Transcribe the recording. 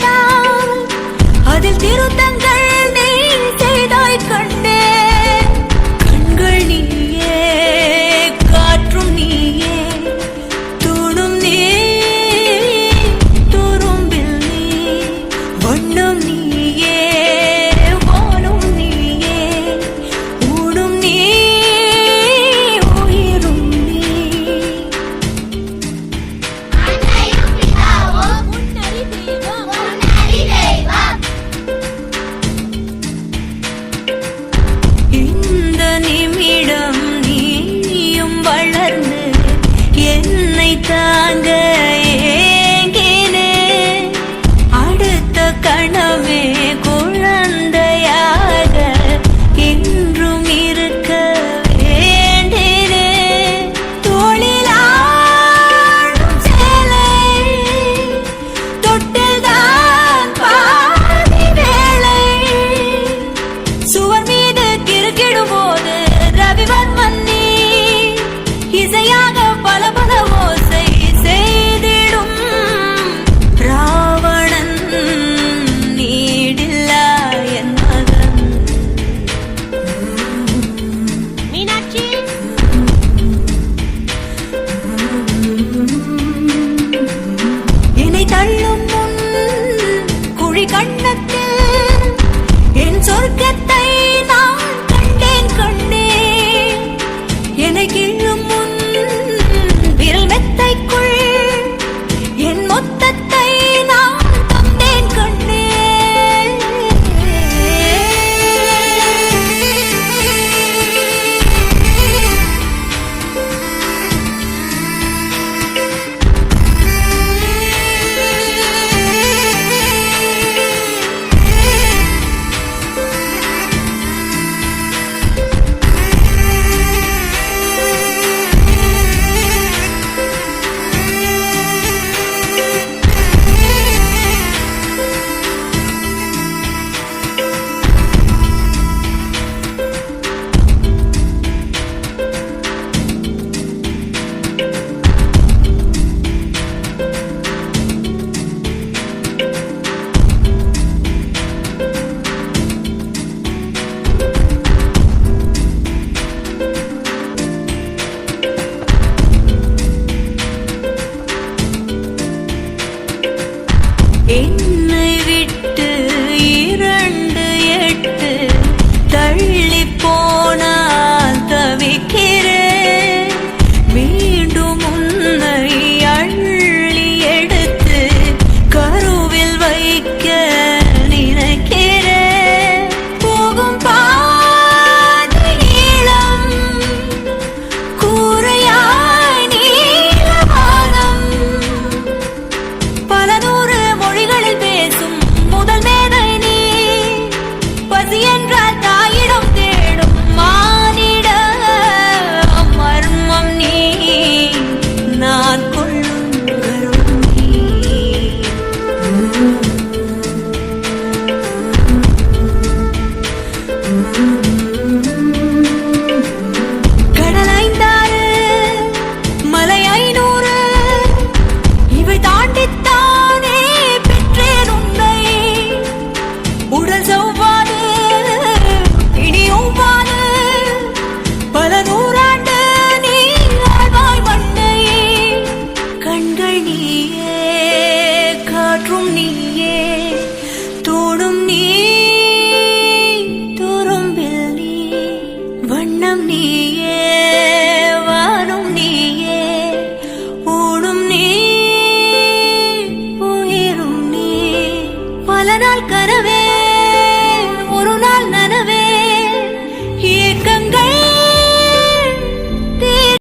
கேட்டால் அதில் திருத்தங்கள் நீ செய்தாய் கண்டே. கண்கள் நீயே, காற்றும் நீயே, தூணும் நீ, துரும்பில் நீ, வண்ணம் நீயே, வானும் நீயே, ஊடும் நீ, உயிரும் நீ. இந்த நிமிடம் நீயும் வளர்ந்து என்னை தாங்க ஏங்கினே. அடுத்த கணமே குழந்தையாக என்றும் இருக்க வேண்டினே. தோளிலாடும் சேலை தொட்டில்தான் பாதி வேளை. சுவர் மீது கிறுக்கிடும் போது ரவிவர்மன் நீ இசையாக பல பல ஓசை செய்திடும். ராவணன் நீடில்லா என் மகன். மீனாட்சி என்னை தள்ளும் முன் குழி கண்ணத்தில் என் சொர்க்கத்தை நான் கண்டேன் கண்டேன். என்னை கிள்ளும் முன் விரல் மெத்தைக்குள் என் மொத்தத்தை நான் தந்தேன் கண்டேன். என்னை விட்டு 2 8 தள்ளி போனால் தவிக்கிறேன். மீண்டும் உன்னை அள்ளி எடுத்து கருவில் வைக்க நினைக்கிறேன். போகும் பாதை நீளம், கூரையாய் நீலவானம். பல நூறு மொழிகளில் பேசும் முதல் மேதை நீ. பசி என்றால் தாயிடம் தேடும் மானிட மர்மம் நீ. நான் கொள்ளும் கருணை நீ. கடல் 5 மலை 500 இவை தாண்டித்தானே பெற்றேன் உன்னை. உடல் செவ்வாது இனி ஒவ்வாது பல நூறாண்டு நீ ஆழ்வாய் மண்ணை. கண்கள் நீயே, காற்றும் நீயே, தோடும் நீ, துரும்பில் நீ, வண்ணம் நீயே, வானும் நீயே, ஊடும் நீ, உயிரும் நீ. பல நாள் கனவே